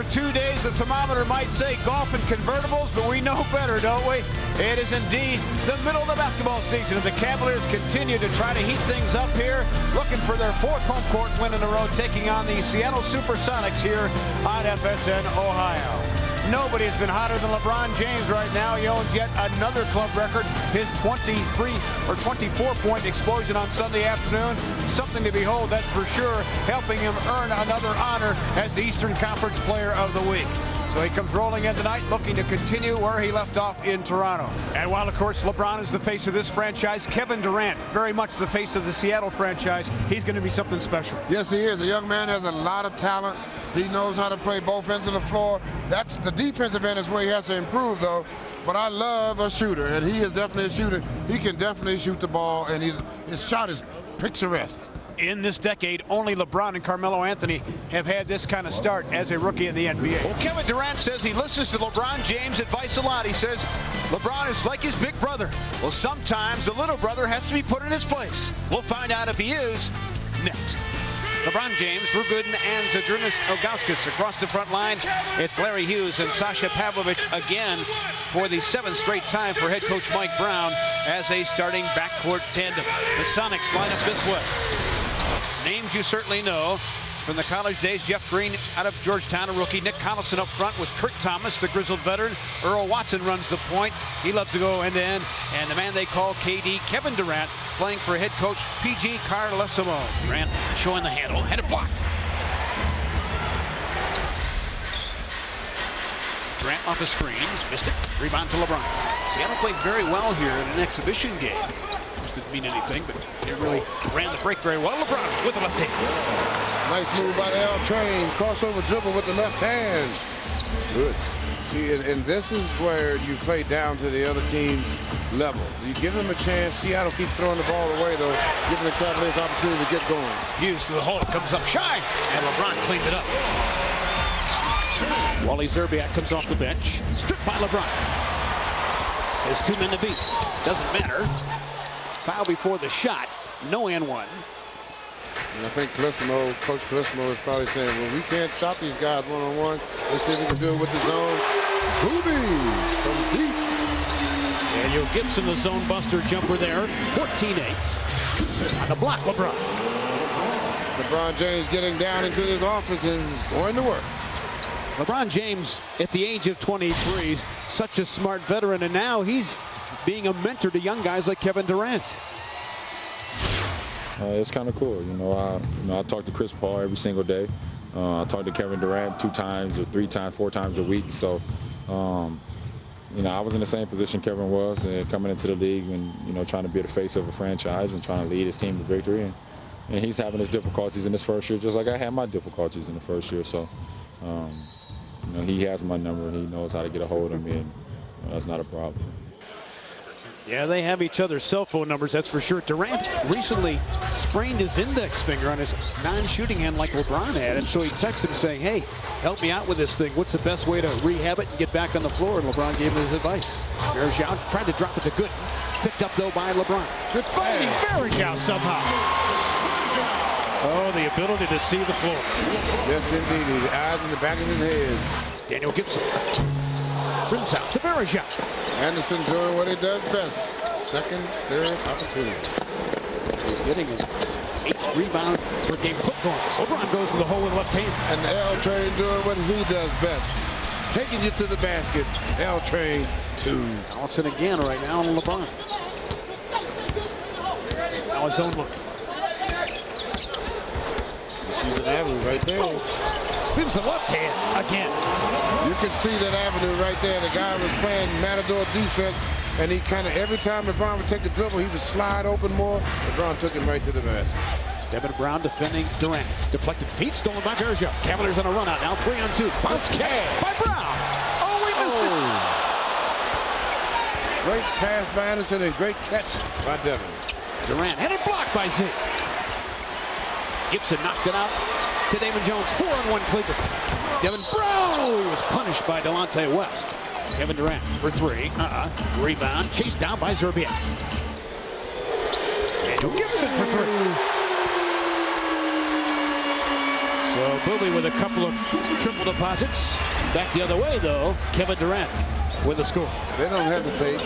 After 2 days, the thermometer might say golf and convertibles, but we know better, don't we? It is indeed the middle of the basketball season, and the Cavaliers continue to try to heat things up here, looking for their 4th home court win in a row, taking on the Seattle Supersonics here on FSN Ohio. Nobody has been hotter than LeBron James right now. He owns yet another club record, his 23 or 24-point explosion on Sunday afternoon. Something to behold, that's for sure, helping him earn another honor as the Eastern Conference Player of the Week. So he comes rolling in tonight, looking to continue where he left off in Toronto. And while, of course, LeBron is the face of this franchise, Kevin Durant, very much the face of the Seattle franchise. He's going to be something special. Yes, he is. The young man has a lot of talent. He knows how to play both ends of the floor. That's the defensive end is where he has to improve, though. But I love a shooter, and he is definitely a shooter. He can definitely shoot the ball, and his shot is picturesque. In this decade, only LeBron and Carmelo Anthony have had this kind of start as a rookie in the NBA. Well, Kevin Durant says he listens to LeBron James' advice a lot. He says LeBron is like his big brother. Well, sometimes the little brother has to be put in his place. We'll find out if he is next. LeBron James, Drew Gooden, and Zydrunas Ilgauskas across the front line. It's Larry Hughes and Sasha Pavlovich again for the 7th straight time for head coach Mike Brown as a starting backcourt tandem. The Sonics line up this way. Names you certainly know from the college days: Jeff Green out of Georgetown, a rookie. Nick Collison up front with Kurt Thomas, the grizzled veteran. Earl Watson runs the point. He loves to go end-to-end. And the man they call KD, Kevin Durant, playing for head coach PG Carlesimo. Durant showing the handle, had it blocked. Durant off the screen, missed it. Rebound to LeBron. Seattle played very well here in an exhibition game. Didn't mean anything, but they really ran the break very well. LeBron with the left hand. Nice move by the L Train. Crossover dribble with the left hand. Good. See, and this is where you play down to the other team's level. You give them a chance. Seattle keeps throwing the ball away, though, giving the Cavaliers opportunity to get going. Hughes to the hole, comes up shy, and LeBron cleaned it up. Wally Szczerbiak comes off the bench, stripped by LeBron. There's 2 men to beat. Doesn't matter. Foul before the shot, no and one. And I think Coach Carlesimo is probably saying, well, we can't stop these guys one-on-one. Let's see if we can do it with the zone. Boobies from deep. Daniel Gibson, the zone buster jumper there, 14-8. On the block, LeBron. LeBron James getting down into his office and going to work. LeBron James, at the age of 23, such a smart veteran, and now he's being a mentor to young guys like Kevin Durant. It's kind of cool. I talk to Chris Paul every single day. I talk to Kevin Durant 2 times or 3 times, 4 times a week. So, I was in the same position Kevin was coming into the league and, trying to be the face of a franchise and trying to lead his team to victory. And he's having his difficulties in his first year, just like I had my difficulties in the first year. So, he has my number. He knows how to get a hold of me, and that's not a problem. Yeah, they have each other's cell phone numbers, that's for sure. Durant recently sprained his index finger on his non-shooting hand like LeBron had, and so he texted him saying, hey, help me out with this thing. What's the best way to rehab it and get back on the floor? And LeBron gave him his advice. Verjao tried to drop it to Gooden. Picked up, though, by LeBron. Good fighting, Verjao somehow. Oh, the ability to see the floor. Yes, indeed. The eyes in the back of his head. Daniel Gibson. Rims out to Verjao. Anderson doing what he does best. 2nd, 3rd opportunity. He's getting an 8 rebound per game clip going. So LeBron goes to the hole with the left hand. And the L Train doing what he does best. Taking you to the basket. L Train 2. Collison again right now on LeBron. Now his own look. She's an avenue right there. Spins the left hand again. You can see that avenue right there. The guy was playing matador defense, and he kind of, every time LeBron would take a dribble, he would slide open more. LeBron took him right to the basket. Devin Brown defending Durant. Deflected feet, stolen by Verjao. Cavaliers on a run out now, 3-on-2. Bounce catch by Brown. Oh, we missed it. Great pass by Anderson and great catch by Devin. Durant had it blocked by Z. Gibson knocked it out to Damon Jones. 4-on-1 Cleveland. Devin Brown, he was punished by Delonte West. Kevin Durant for 3. Rebound, chased down by Szczerbiak. Daniel Gibson for 3. So Booby with a couple of triple deposits. Back the other way, though. Kevin Durant with a score. They don't hesitate.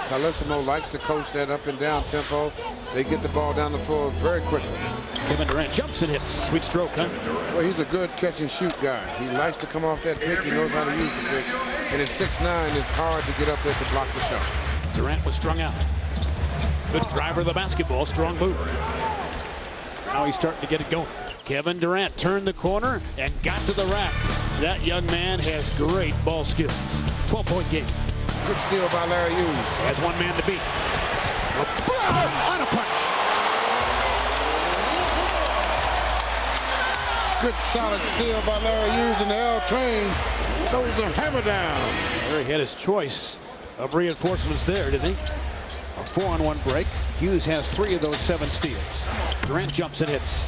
Carlesimo likes to coach that up and down tempo. They get the ball down the floor very quickly. Kevin Durant jumps and hits. Sweet stroke, huh? Well, he's a good catch and shoot guy. He likes to come off that pick. He knows how to use the pick. And at 6'9", it's hard to get up there to block the shot. Durant was strung out. Good driver of the basketball. Strong move. Now he's starting to get it going. Kevin Durant turned the corner and got to the rack. That young man has great ball skills. 12-point game. Good steal by Larry Hughes. Has one man to beat. On a punch. Good solid steal by Larry Hughes, and the L train throws the hammer down. He had his choice of reinforcements there, didn't he? A 4-on-1 break. Hughes has 3 of those 7 steals. Durant jumps and hits.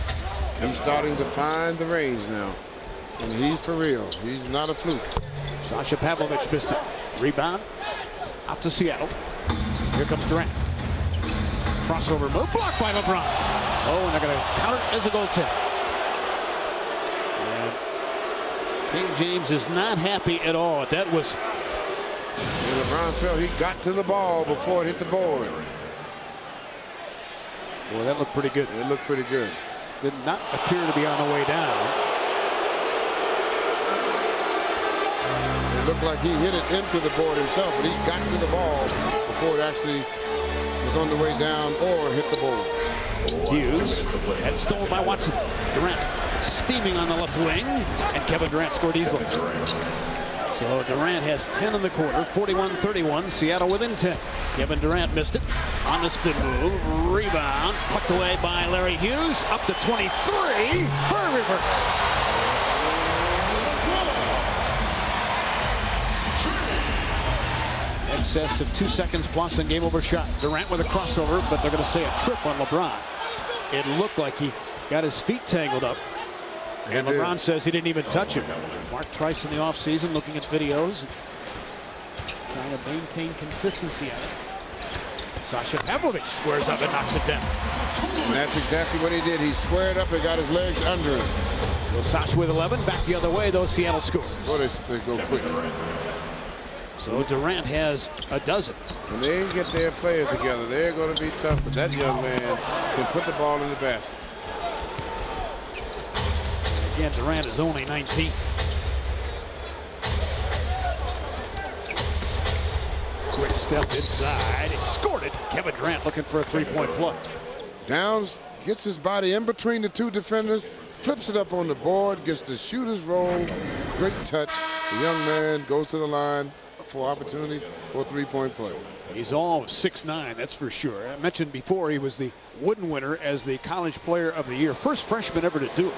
He's starting to find the range now. And he's for real. He's not a fluke. Sasha Pavlovich missed it. Rebound. Out to Seattle. Here comes Durant. Crossover move. Blocked by LeBron. Oh, and they're going to count it as a goal tip. And King James is not happy at all. That was... And LeBron felt he got to the ball before it hit the board. Boy, that looked pretty good. It looked pretty good. Did not appear to be on the way down. It looked like he hit it into the board himself, but he got to the ball before it actually was on the way down or hit the board. Hughes, and stolen by Watson. Durant steaming on the left wing, and Kevin Durant scored easily. So Durant has 10 in the quarter, 41-31. Seattle within 10. Kevin Durant missed it on the spin move. Rebound, plucked away by Larry Hughes. Up to 23 for a reverse. Excess of 2 seconds plus and game over shot. Durant with a crossover, but they're going to say a trip on LeBron. It looked like he got his feet tangled up. And LeBron says he didn't even touch him. Mark Price in the offseason looking at videos, trying to maintain consistency on it. Sasha Pavlovich squares up and knocks it down. And that's exactly what he did. He squared up and got his legs under him. So Sasha with 11. Back the other way, though. Seattle scores. Well, they go quick. So Durant has a dozen. When they get their players together, they're going to be tough. But that young man can put the ball in the basket. Again, Durant is only 19. Quick step inside. He scored it. Kevin Durant looking for a 3-point play. Downs gets his body in between the 2 defenders, flips it up on the board, gets the shooter's roll. Great touch. The young man goes to the line for opportunity for a 3-point play. He's all 6'9", that's for sure. I mentioned before he was the Wooden winner as the College Player of the Year. First freshman ever to do it.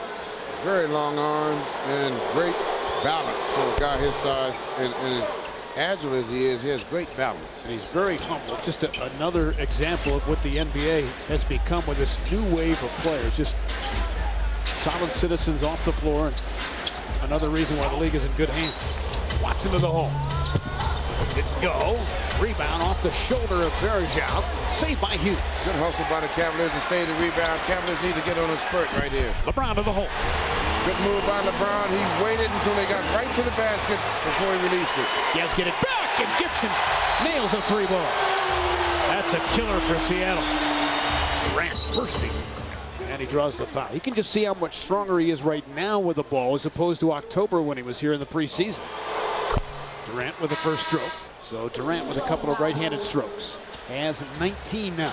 Very long arms and great balance for a guy his size, and as agile as he has great balance. And he's very humble. Just another example of what the NBA has become with this new wave of players. Just solid citizens off the floor, and another reason why the league is in good hands. Watson to the hole. Didn't go. Rebound off the shoulder of Bergeau. Saved by Hughes. Good hustle by the Cavaliers to save the rebound. Cavaliers need to get on a spurt right here. LeBron to the hole. Good move by LeBron. He waited until they got right to the basket before he released it. Yes, get it back, and Gibson nails a 3-ball. That's a killer for Seattle. Durant bursting, and he draws the foul. You can just see how much stronger he is right now with the ball as opposed to October when he was here in the preseason. Durant with the first stroke. So Durant with a couple of right-handed strokes. Has 19 now.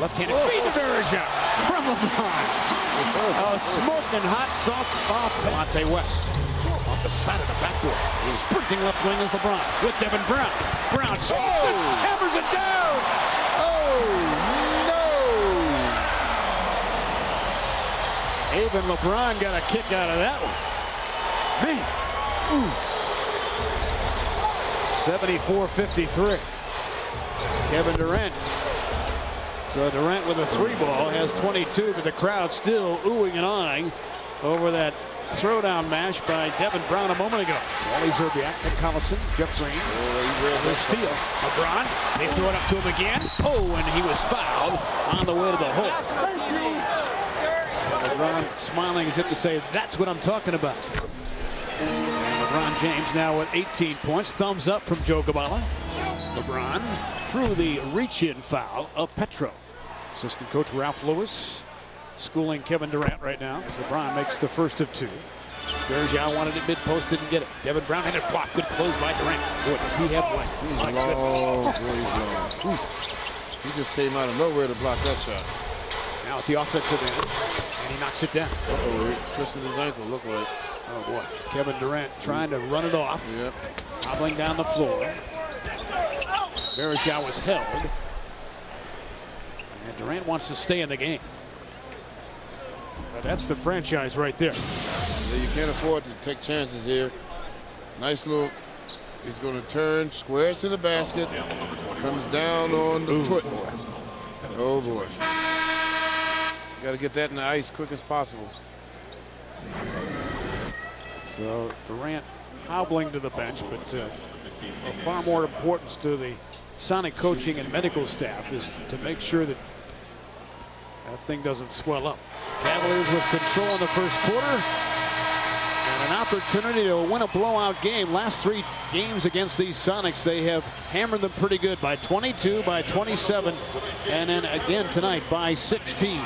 Left-handed feed to Bergeau from LeBron. Smoking hot, soft off Monte West. Off the side of the backboard. Sprinting left wing is LeBron with Devin Brown. Brown hammers it down. Oh, no. Even LeBron got a kick out of that one. Man. 74-53. Kevin Durant. So Durant with a 3-ball has 22, but the crowd still oohing and eyeing over that throwdown mash by Devin Brown a moment ago. Wally Zerbiak, Ken Collison, Jeff Green. Their steal. LeBron, they throw it up to him again. Oh, and he was fouled on the way to the hole. LeBron LeBron smiling as if to say, that's what I'm talking about. And LeBron James now with 18 points. Thumbs up from Joe Gabala. LeBron through the reach-in foul of Petro. Assistant coach Ralph Lewis schooling Kevin Durant right now as LeBron makes the first of two. Durant wanted it mid-post, didn't get it. Devin Brown had it blocked. Good close by Durant. Boy, does he have length. He's long. He's long. He just came out of nowhere to block that shot. Now at the offensive end, and he knocks it down. Uh-oh, he twisted his ankle, look like. Oh, boy. Kevin Durant trying to run it off. Yep. Hobbling down the floor. Varejao was held. And Durant wants to stay in the game. But that's the franchise right there. Yeah, you can't afford to take chances here. Nice little. He's going to turn, squares to the basket, comes down on the foot. Oh, boy. Got to get that in the ice quick as possible. So Durant hobbling to the bench, but of far more importance to the Sonic coaching and medical staff is to make sure that that thing doesn't swell up. Cavaliers with control in the first quarter and an opportunity to win a blowout game. Last 3 games against these Sonics, they have hammered them pretty good by 22, by 27, and then again tonight by 16.